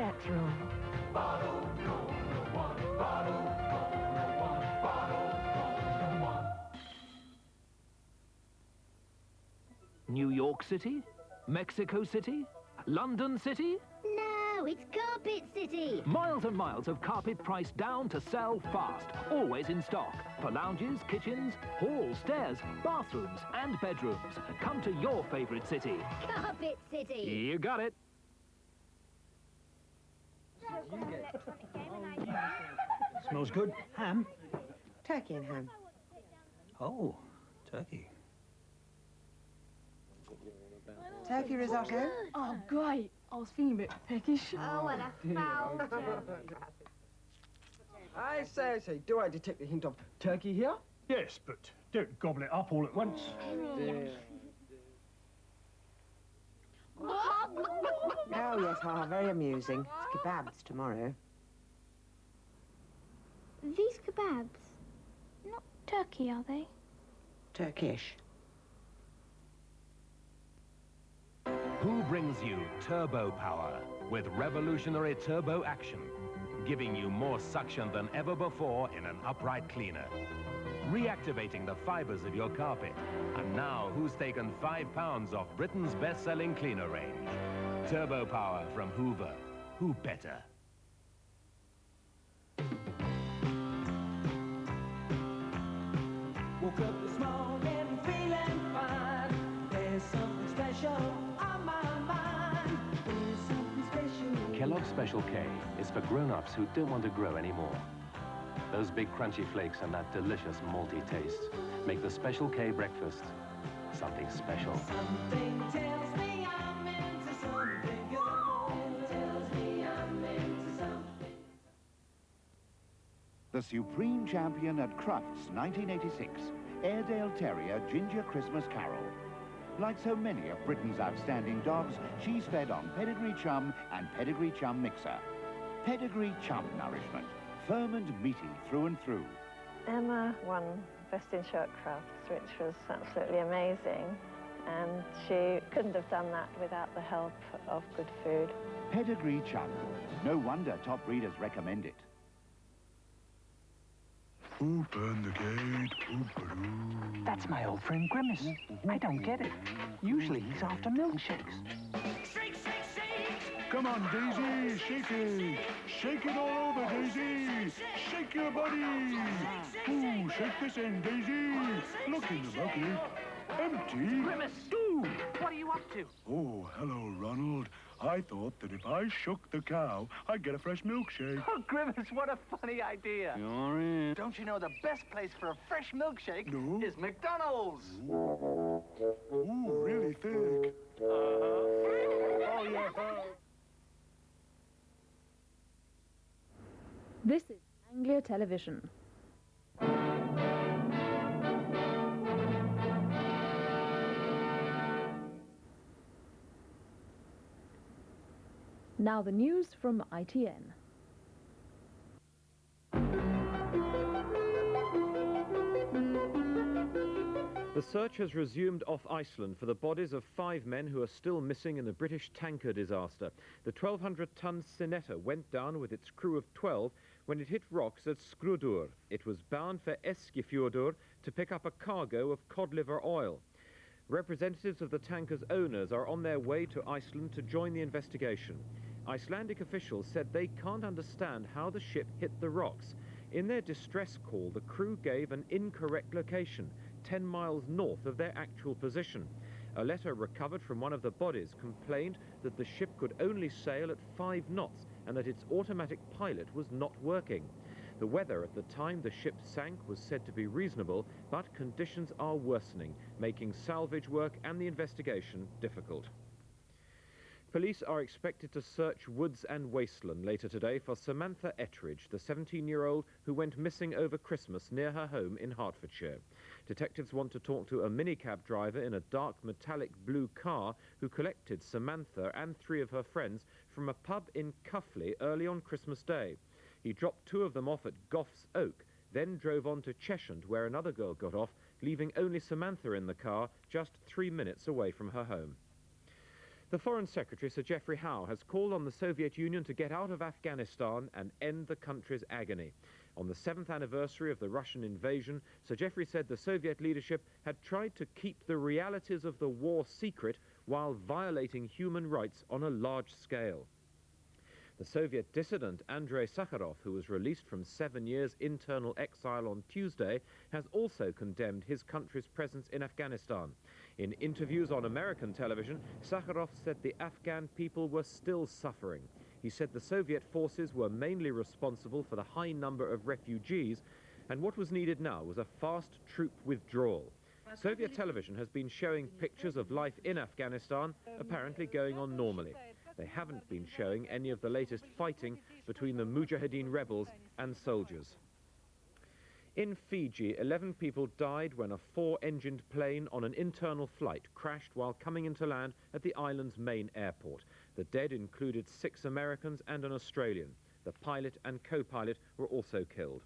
petrol. Bottle number one, bottle number one, bottle number one. New York City? Mexico City? London City? No, it's Carpet City. Miles and miles of carpet priced down to sell fast, always in stock. For lounges, kitchens, halls, stairs, bathrooms and bedrooms. Come to your favourite city. Carpet City. You got it. Smells good. Ham? Turkey and ham. Oh, turkey. Turkey risotto. Oh, great. I was feeling a bit peckish. Oh, and a foul I say, do I detect a hint of turkey here? Yes, but don't gobble it up all at once. Oh, yes, very amusing. It's kebabs tomorrow. These kebabs, not turkey, are they? Turkish. Who brings you turbo power with revolutionary turbo action, giving you more suction than ever before in an upright cleaner, reactivating the fibers of your carpet. And now, who's taken 5 pounds off Britain's best-selling cleaner range? Turbo power from Hoover. Who better? Woke up this morning feeling fine. There's something special on my mind. There's something special. Kellogg's Special K is for grown-ups who don't want to grow anymore. Those big crunchy flakes and that delicious malty taste make the Special K breakfast something special. Something tells me I'm into something good. Tells me I'm into something. The supreme champion at Crufts 1986, Airedale Terrier Ginger Christmas Carol. Like so many of Britain's outstanding dogs, she's fed on Pedigree Chum and Pedigree Chum Mixer. Pedigree Chum nourishment, firm and meaty through and through. Emma won Best in Show at Crufts, which was absolutely amazing. And she couldn't have done that without the help of good food. Pedigree Chum. No wonder top breeders recommend it. Open the gate, oop-a-doo. That's my old friend Grimace. I don't get it. Usually he's after milkshakes. Shake, shake, shake. Come on, Daisy, shake it. Shake it all over, Daisy. Shake your body. Ooh, shake this end, Daisy. Look in the bucket. Empty. Grimace, ooh, what are you up to? Oh, hello, Ronald. I thought that if I shook the cow, I'd get a fresh milkshake. Oh, Grimace, what a funny idea. You're in. Don't you know the best place for a fresh milkshake is McDonald's? Ooh, really thick. Oh, yeah. This is Anglia Television. Now the news from ITN. The search has resumed off Iceland for the bodies of 5 men who are still missing in the British tanker disaster. The 1,200-ton Syneta went down with its crew of 12 when it hit rocks at Skrudur. It was bound for Eskifjordur to pick up a cargo of cod liver oil. Representatives of the tanker's owners are on their way to Iceland to join the investigation. Icelandic officials said they can't understand how the ship hit the rocks. In their distress call, the crew gave an incorrect location, 10 miles north of their actual position. A letter recovered from one of the bodies complained that the ship could only sail at 5 knots and that its automatic pilot was not working. The weather at the time the ship sank was said to be reasonable, but conditions are worsening, making salvage work and the investigation difficult. Police are expected to search woods and wasteland later today for Samantha Ettridge, the 17-year-old who went missing over Christmas near her home in Hertfordshire. Detectives want to talk to a minicab driver in a dark metallic blue car who collected Samantha and 3 of her friends from a pub in Cuffley early on Christmas Day. He dropped 2 of them off at Goff's Oak, then drove on to Cheshire, where another girl got off, leaving only Samantha in the car just 3 minutes away from her home. The Foreign Secretary, Sir Geoffrey Howe, has called on the Soviet Union to get out of Afghanistan and end the country's agony. On the 7th anniversary of the Russian invasion, Sir Geoffrey said the Soviet leadership had tried to keep the realities of the war secret while violating human rights on a large scale. The Soviet dissident Andrei Sakharov, who was released from 7 years internal exile on Tuesday, has also condemned his country's presence in Afghanistan. In interviews on American television, Sakharov said the Afghan people were still suffering. He said the Soviet forces were mainly responsible for the high number of refugees, and what was needed now was a fast troop withdrawal. Soviet television has been showing pictures of life in Afghanistan, apparently going on normally. They haven't been showing any of the latest fighting between the Mujahideen rebels and soldiers. In Fiji, 11 people died when a 4-engined plane on an internal flight crashed while coming into land at the island's main airport. The dead included 6 Americans and an Australian. The pilot and co-pilot were also killed.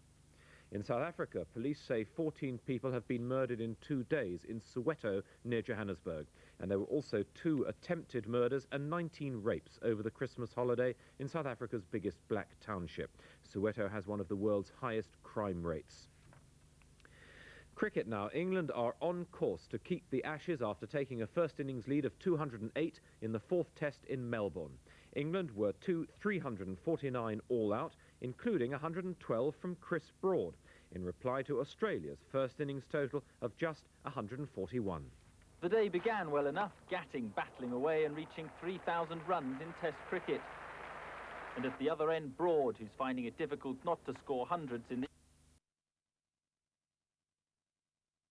In South Africa, police say 14 people have been murdered in 2 days in Soweto, near Johannesburg. And there were also 2 attempted murders and 19 rapes over the Christmas holiday in South Africa's biggest black township. Soweto has one of the world's highest crime rates. Cricket now. England are on course to keep the Ashes after taking a first innings lead of 208 in the 4th test in Melbourne. England were 349 all out, including 112 from Chris Broad, in reply to Australia's first innings total of just 141. The day began well enough, Gatting battling away and reaching 3,000 runs in Test cricket. And at the other end, Broad, who's finding it difficult not to score hundreds in the